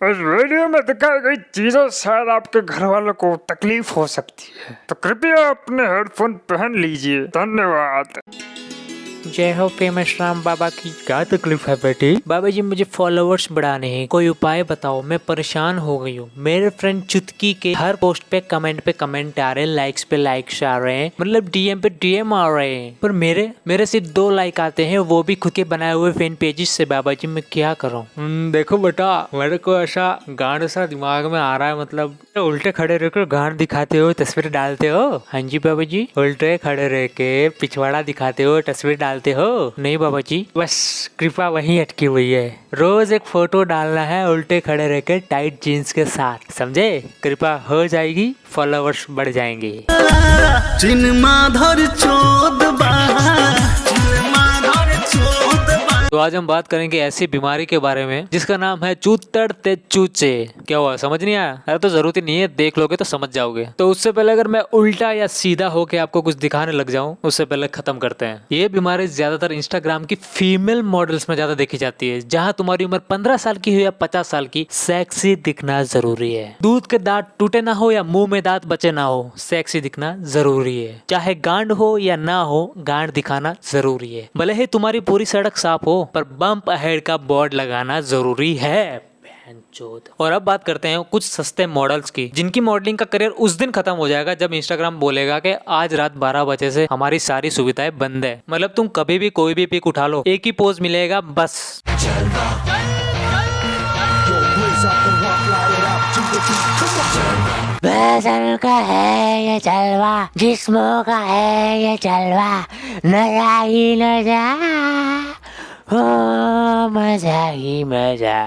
इस वीडियो में दिखाई गई चीजों शायद आपके घर वालों को तकलीफ हो सकती है, तो कृपया अपने हेडफोन पहन लीजिए। धन्यवाद। जय हो फेमस राम बाबा की। क्या तकलीफ है बेटी? बाबा जी मुझे फॉलोअर्स बढ़ाने हैं, कोई उपाय बताओ, मैं परेशान हो गई हूँ। मेरे फ्रेंड चुटकी के हर पोस्ट पे कमेंट आ रहे हैं, लाइक्स पे लाइक्स आ रहे हैं, मतलब डीएम पे डीएम आ रहे हैं, पर मेरे सिर्फ 2 लाइक आते हैं, वो भी खुद के बनाए हुए फैन पेजेस से। बाबा जी मैं क्या करूँ? देखो बेटा, मेरे को ऐसा गांड सा दिमाग में आ रहा है, मतलब उल्टे खड़े रहकर गांड दिखाते हो, तस्वीर डालते हो। हाँ जी बाबा जी, उल्टे खड़े रह के पिछवाड़ा दिखाते हो, तस्वीर डालते हो। नहीं बाबा जी, बस कृपा वहीं अटकी हुई है। रोज एक फोटो डालना है उल्टे खड़े रह के टाइट जीन्स के साथ, समझे? कृपा हो जाएगी, फॉलोवर्स बढ़ जाएंगे। तो आज हम बात करेंगे ऐसी बीमारी के बारे में जिसका नाम है चूतड़ ते चूचे। क्या हुआ, समझ नहीं आया? अरे तो जरूरत ही नहीं है, देख लोगे तो समझ जाओगे। तो उससे पहले अगर मैं उल्टा या सीधा होके आपको कुछ दिखाने लग जाऊं, उससे पहले खत्म करते हैं। ये बीमारी ज्यादातर इंस्टाग्राम की फीमेल मॉडल्स में ज्यादा देखी जाती है। जहाँ तुम्हारी उम्र 15 साल की हो या 50 साल की, सेक्सी दिखना जरूरी है। दूध के दांत टूटे ना हो या मुंह में दांत बचे ना हो, सेक्सी दिखना जरूरी है। चाहे गांड हो या ना हो, गांड दिखाना जरूरी है। भले ही तुम्हारी पूरी सड़क साफ हो, पर बम्प अहेड का बोर्ड लगाना जरूरी है। और अब बात करते हैं कुछ सस्ते मॉडल्स की, जिनकी मॉडलिंग का करियर उस दिन खत्म हो जाएगा जब इंस्टाग्राम बोलेगा कि आज रात 12 बजे से हमारी सारी सुविधाएं बंद है। मतलब तुम कभी भी कोई भी पिक उठा लो, एक ही पोज मिलेगा बस। बदन का है ये जलवा, जिस्मों का है ये जलवा, नया ही नया, हो मजा ही मजा।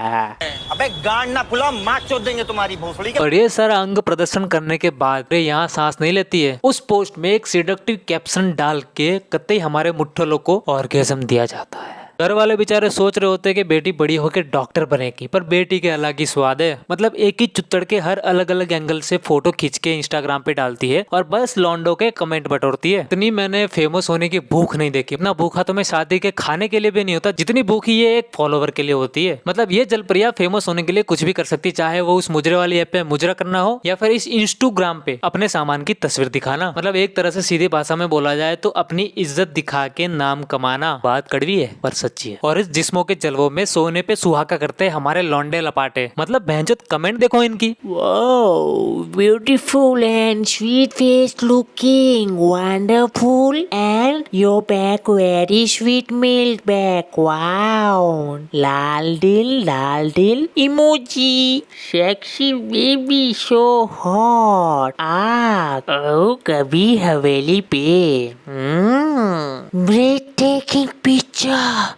अबे गांड ना फुला, मार चोद देंगे तुम्हारी भोसड़ी के। और ये सारा अंग प्रदर्शन करने के बाद वे यहाँ सांस नहीं लेती है। उस पोस्ट में एक सिडक्टिव कैप्शन डाल के कतई हमारे मुट्ठलों को ऑर्गेज्म दिया जाता है। घर वाले बेचारे सोच रहे होते हैं कि बेटी बड़ी होकर डॉक्टर बनेगी, पर बेटी के अलग ही स्वाद है। मतलब एक ही चुत्तड़ के हर अलग अलग एंगल से फोटो खींच के इंस्टाग्राम पे डालती है और बस लॉन्डो के कमेंट बटोरती है। इतनी मैंने फेमस होने की भूख नहीं देखी। इतना भूखा तो मैं शादी के खाने के लिए भी नहीं होता जितनी भूखी ये एक फॉलोवर के लिए होती है। मतलब ये जलप्रिया फेमस होने के लिए कुछ भी कर सकती, चाहे वो उस मुजरे वाली ऐप पे मुजरा करना हो या फिर इस इंस्टाग्राम पे अपने सामान की तस्वीर दिखाना। मतलब एक तरह से सीधी भाषा में बोला जाए तो अपनी इज्जत दिखा के नाम कमाना। बात कड़वी है पर सच्ची है। और इस जिस्मों के जलवों में सोने पे सुहागा करते हैं हमारे लौंडे लपाटे। मतलब बहनचोद कमेंट देखो इनकी। Wow, beautiful and sweet face looking, wonderful, and your back very sweet milk back. Wow, लाल दिल emoji, sexy baby so hot. Oh, कभी हवेली पे, breathtaking picture.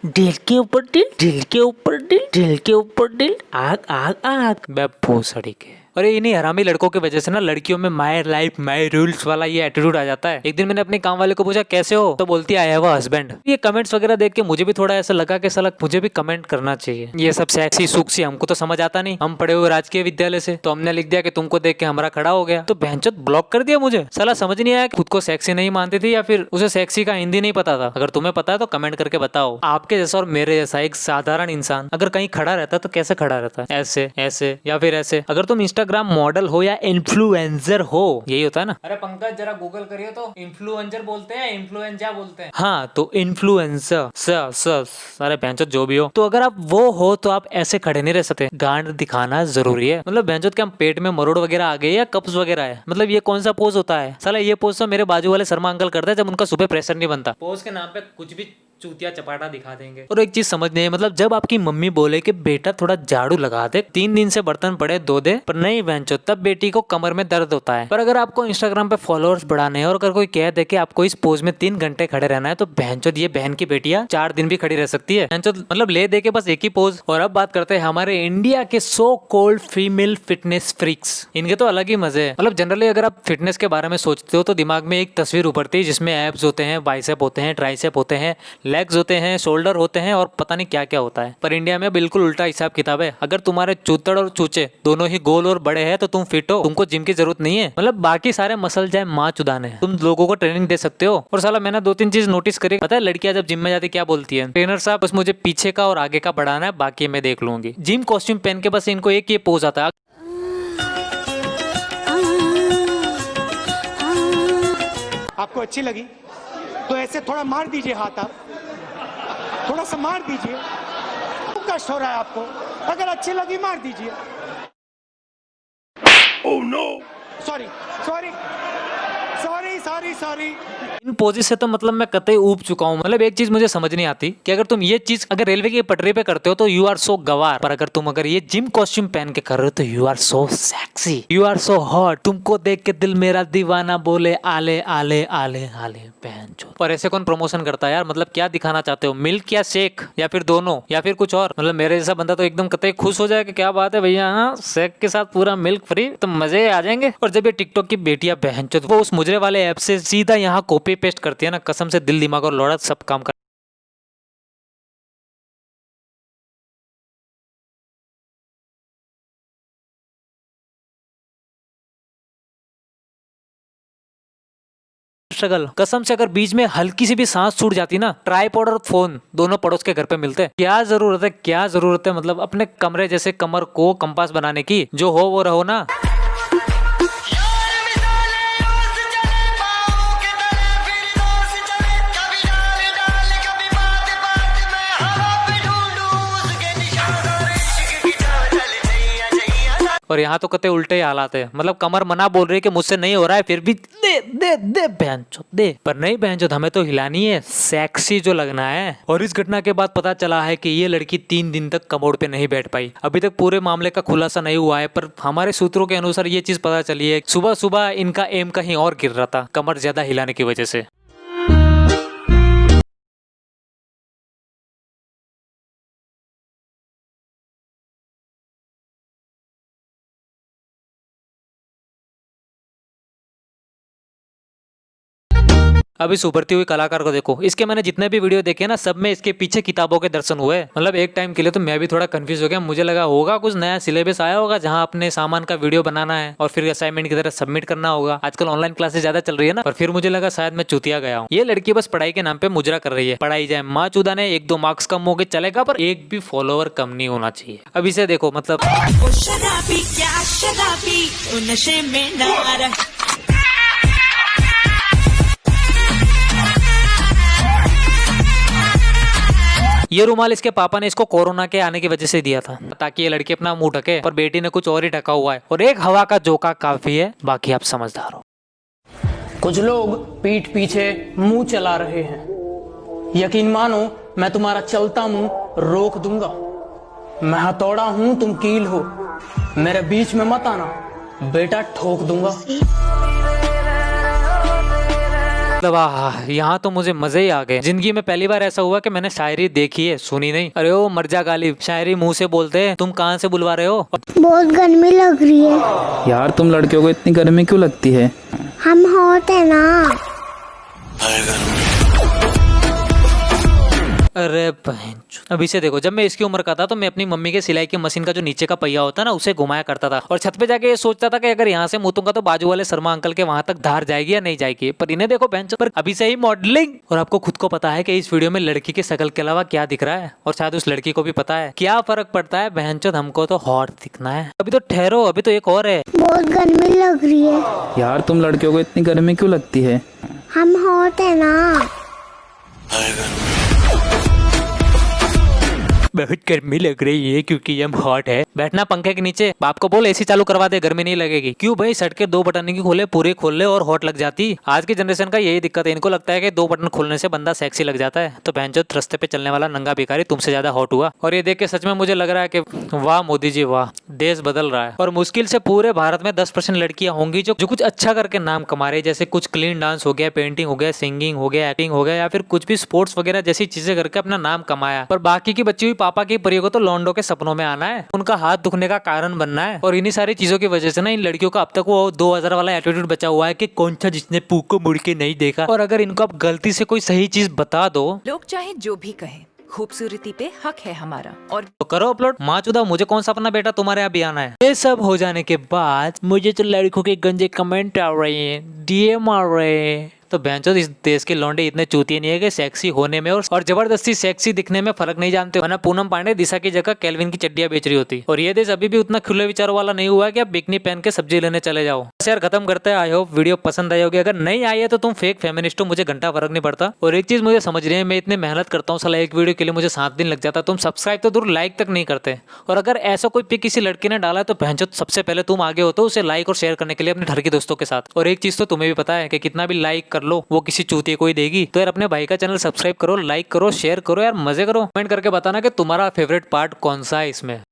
दिल के ऊपर दिल, दिल के ऊपर दिल, दिल के ऊपर दिल, आग आग आग। मैं भोसड़ी के। और इन्हीं हरामी लड़कों की वजह से ना लड़कियों में माय लाइफ माय रूल्स वाला ये एटीट्यूड आ जाता है। एक दिन मैंने अपने काम वाले को पूछा कैसे हो, तो बोलती आई हैव अ हस्बैंड। ये कमेंट्स वगैरह देख के मुझे भी थोड़ा ऐसा लगा कि साला मुझे भी कमेंट करना चाहिए। ये सब सेक्सी सुक्सी हमको तो समझ आता नहीं, हम पढ़े हुए राजकीय विद्यालय से, तो हमने लिख दिया कि तुमको देख के हमारा खड़ा हो गया, तो बहनचोद ब्लॉक कर दिया मुझे। साला समझ नहीं आया खुद को सेक्सी नहीं मानती थी या फिर उसे सेक्सी का हिंदी नहीं पता था। अगर तुम्हें पता है तो कमेंट करके बताओ। आपके जैसा और मेरे जैसा एक साधारण इंसान अगर कहीं खड़ा रहता तो कैसे खड़ा रहता? ऐसे ऐसे या फिर ऐसे। अगर तुम इंस्टाग्राम मॉडल हो या इन्फ्लुएंसर हो, यही होता है ना। अरे पंकज जरा गूगल करिए तो इन्फ्लुएंसर बोलते हैं इन्फ्लुएंजा बोलते हैं। हाँ तो इन्फ्लुएंसर सारे बहनचोद जो भी हो, तो अगर आप वो हो तो आप ऐसे खड़े नहीं रह सकते। गांड दिखाना जरूरी है। मतलब बहनचोद क्या पेट में मरोड़ वगैरह आ गए या कब्ज वगैरह है? मतलब ये कौन सा पोज होता है? साला ये पोज तो मेरे बाजू वाले शर्मा अंकल करते हैं जब उनका सुबह प्रेशर नहीं बनता। पोज के नाम पे कुछ भी चूतिया चपाटा दिखा देंगे। और एक चीज समझ नहीं है, मतलब जब आपकी मम्मी बोले कि बेटा थोड़ा झाड़ू लगा दे, 3 दिन से बर्तन पड़े धो दे, पर नहीं बहनचोद, तब बेटी को कमर में दर्द होता है। पर अगर आपको इंस्टाग्राम पे फॉलोअर्स बढ़ाने हैं और अगर कोई कह दे कि आपको इस पोज में 3 घंटे खड़े रहना है, तो बहनचोद ये बहन की बेटियां 4 दिन भी खड़ी रह सकती है। बहनचोद मतलब ले दे के बस एक ही पोज। और अब बात करते हैं हमारे इंडिया के so called female fitness freaks. इनके तो अलग ही मजे है। मतलब जनरली अगर आप फिटनेस के बारे में सोचते हो तो दिमाग में एक तस्वीर उभरती है जिसमें एब्स होते हैं, बाइसेप होते हैं, ट्राइसेप होते हैं, लेग्स होते हैं, शोल्डर होते हैं और पता नहीं क्या क्या होता है। पर इंडिया में बिल्कुल उल्टा हिसाब किताब है। अगर तुम्हारे चूतड़ और चूचे दोनों ही गोल और बड़े हैं तो तुम फिट हो, तुमको जिम की जरूरत नहीं है। मतलब बाकी सारे मसल चाहे माँ चुदाने हैं, तुम लोगों को ट्रेनिंग दे सकते हो। और साला मैंने 2-3 चीज नोटिस करी। पता है लड़कियां जब जिम में जाती क्या बोलती है, ट्रेनर साहब बस मुझे पीछे का और आगे का बढ़ाना है, बाकी मैं देख लूंगी। जिम कॉस्ट्यूम पहन के बस इनको एक ये पोज आता है। आपको अच्छी लगी तो ऐसे थोड़ा मार दीजिए हाथ, आप थोड़ा सा मार दीजिए। कष्ट हो रहा है आपको, अगर अच्छी लगी मार दीजिए। Oh no, sorry sorry sorry sorry sorry. इन पोजेस से तो मतलब मैं कतई ऊब चुका हूँ। मतलब एक चीज मुझे समझ नहीं आती कि अगर तुम ये चीज अगर रेलवे की पटरी पे करते हो तो यू आर सो गवार, पर अगर तुम ये जिम कॉस्ट्यूम पहन के कर रहे हो तो you are so sexy, you are so hot. तुमको देख के दिल मेरा दीवाना बोले आले आले आले आले बहन चो। और ऐसे कौन प्रमोशन करता है यार? मतलब क्या दिखाना चाहते हो, मिल्क या शेक या फिर दोनों या फिर कुछ और? मतलब मेरे जैसा बंदा तो एकदम कतई खुश हो जाए कि क्या बात है भैया, हाँ शेक के साथ पूरा मिल्क फ्री, तो मजे आ जाएंगे। और जब ये टिकटॉक की बेटियां बहन चो वो उस मुजरे वाले ऐप से सीधा यहाँ कॉपी पेस्ट करती है ना, कसम से दिल दिमाग और लौड़ा सब काम कर। स्ट्रगल कसम से, अगर बीच में हल्की सी भी सांस छूट जाती ना, ट्राइपॉड और फोन दोनों पड़ोस के घर पे मिलते। क्या जरूरत है, क्या जरूरत है? मतलब अपने कमरे जैसे कमर को कंपास बनाने की, जो हो वो रहो ना। और यहाँ तो कते उल्टे ही हालात है। मतलब कमर मना बोल रही है कि मुझसे नहीं हो रहा है, फिर भी दे दे दे बहनचोद दे। पर नहीं बहनचोद, हमें तो हिलानी है, सेक्सी जो लगना है। और इस घटना के बाद पता चला है कि ये लड़की 3 दिन तक कमोड पे नहीं बैठ पाई। अभी तक पूरे मामले का खुलासा नहीं हुआ है, पर हमारे सूत्रों के अनुसार ये चीज पता चली है, सुबह सुबह इनका एम कहीं और गिर रहा था कमर ज्यादा हिलाने की वजह से। अब इस उभरती हुई कलाकार को देखो, इसके मैंने जितने भी वीडियो देखे ना, सब में इसके पीछे किताबों के दर्शन हुए। मतलब एक टाइम के लिए तो मैं भी थोड़ा कंफ्यूज हो गया। मुझे लगा होगा कुछ नया सिलेबस आया होगा जहां अपने सामान का वीडियो बनाना है और फिर असाइनमेंट की तरह सबमिट करना होगा। आजकल ऑनलाइन क्लासेस ज्यादा चल रही है ना, और फिर मुझे लगा शायद मैं चूतिया गया हूँ। ये लड़की बस पढ़ाई के नाम पे मुजरा कर रही है। पढ़ाई जाए माँ चूदा ने 1-2 मार्क्स कम हो गए चलेगा, पर एक भी फॉलोवर कम नहीं होना चाहिए। अब इसे देखो, मतलब शराबी क्या शराबी नशे में ना रह। ये रुमाल इसके पापा ने इसको कोरोना के आने की वजह से दिया था ताकि ये लड़की अपना मुंह ढके, पर बेटी ने कुछ और ही ढका हुआ है। और एक हवा का झोंका काफी है, बाकी आप समझदार हो। कुछ लोग पीठ पीछे मुंह चला रहे हैं, यकीन मानो मैं तुम्हारा चलता मुंह रोक दूंगा। मैं हथौड़ा हूं, तुम कील हो, मेरे बीच में मत आना बेटा, ठोक दूंगा। मतलब यहाँ तो मुझे मजे ही आ गए। जिंदगी में पहली बार ऐसा हुआ कि मैंने शायरी देखी है, सुनी नहीं। अरे ओ मर्जा गालिब, शायरी मुंह से बोलते हैं, तुम कहाँ से बुलवा रहे हो? बहुत गर्मी लग रही है यार, तुम लड़कियों को इतनी गर्मी क्यों लगती है? हम होते ना। अरे बहन, अभी से देखो, जब मैं इसकी उम्र का था तो मैं अपनी मम्मी के सिलाई की मशीन का जो नीचे का पहिया होता है ना, उसे घुमाया करता था और छत पे जाके ये सोचता था कि अगर यहाँ से मुतूंगा तो बाजू वाले शर्मा अंकल के वहां तक धार जाएगी या नहीं जाएगी। पर इन्हें देखो बहन, पर अभी से ही मॉडलिंग। और आपको खुद को पता है कि इस वीडियो में लड़की की शक्ल के अलावा क्या दिख रहा है, और शायद उस लड़की को भी पता है। क्या फर्क पड़ता है बहनचोद, हमको तो हॉट दिखना है। अभी तो ठहरो, अभी तो एक और है। बहुत गर्मी लग रही है यार, तुम लड़कियों को इतनी गर्मी क्यों लगती है? हम होते ना। बहुत गर्मी लग रही है क्योंकि हम हॉट है। बैठना पंखे के नीचे, बाप को बोल एसी चालू करवा दे, गर्मी नहीं लगेगी। क्यों भाई, शर्ट के 2 बटन की खोले पूरे खोल ले और हॉट लग जाती। आज की जनरेशन का यही दिक्कत है, इनको लगता है कि 2 बटन खोलने से बंदा सेक्सी लग जाता है। तो बहन जो रास्ते पे चलने वाला नंगा भिखारी तुमसे ज्यादा हॉट हुआ। और ये देख के सच में मुझे लग रहा है कि वाह मोदी जी वाह, देश बदल रहा है। और मुश्किल से पूरे भारत में 10% लड़कियां होंगी जो कुछ अच्छा करके नाम कमा रही है, जैसे कुछ क्लीन डांस हो गया, पेंटिंग हो गया, सिंगिंग हो गया, एक्टिंग हो गया, या फिर कुछ भी स्पोर्ट्स वगैरह जैसी चीजें करके अपना नाम कमाया। पर बाकी की बच्ची हुई पापा की परियों को तो लॉन्डो के सपनों में आना है। उनका हाथ दुखने का कारण बनना है। और इन्हीं सारी चीजों की वजह से ना इन लड़कियों का अब तक वो 2000 वाला एटीट्यूड बचा हुआ है कि कौन सा जिसने पू को मुड़ के नहीं देखा। और अगर इनको आप गलती से कोई सही चीज बता दो, लोग चाहे जो भी कहें, खूबसूरती पे हक है हमारा। और तो करो अपलोड। माँ चुदा, मुझे कौन सा अपना बेटा तुम्हारे यहाँ भी आना है। ये सब हो जाने के बाद मुझे तो लड़कों के गंजे कमेंट आ रहे हैं, डीएम आ रहे हैं। तो बेंचो इस देश के लौंडे इतने चूतिए नहीं है कि सेक्सी होने में और जबरदस्ती सेक्सी दिखने में फर्क नहीं जानते। वरना पूनम पांडे दिशा की जगह केल्विन की चड्डियां बेच रही होती। और ये देश अभी भी उतना खुले विचारों वाला नहीं हुआ है कि आप बिकनी पहन के सब्जी लेने चले जाओ। बस यार खत्म करते हैं। आई होप वीडियो पसंद आई होगी। अगर नहीं आई है तो तुम फेक फेमिनिस्ट हो, मुझे घंटा फर्क नहीं पड़ता। और एक चीज मुझे समझ रही है, मैं इतनी मेहनत करता हूँ, साला एक वीडियो के लिए मुझे 7 दिन लग जाता है। तुम सब्सक्राइब तो दूर लाइक तक नहीं करते। और अगर ऐसा कोई पिक किसी लड़की ने डाला है तो भैंचो सबसे पहले तुम आगे हो तो उसे लाइक और शेयर करने के लिए अपने घर के दोस्तों के साथ। और एक चीज तो तुम्हें भी पता है कि कितना भी लाइक कर लो वो किसी चूतिए कोई देगी। तो यार अपने भाई का चैनल सब्सक्राइब करो, लाइक करो, शेयर करो, यार मजे करो। कमेंट करके बताना कि तुम्हारा फेवरेट पार्ट कौन सा है इसमें।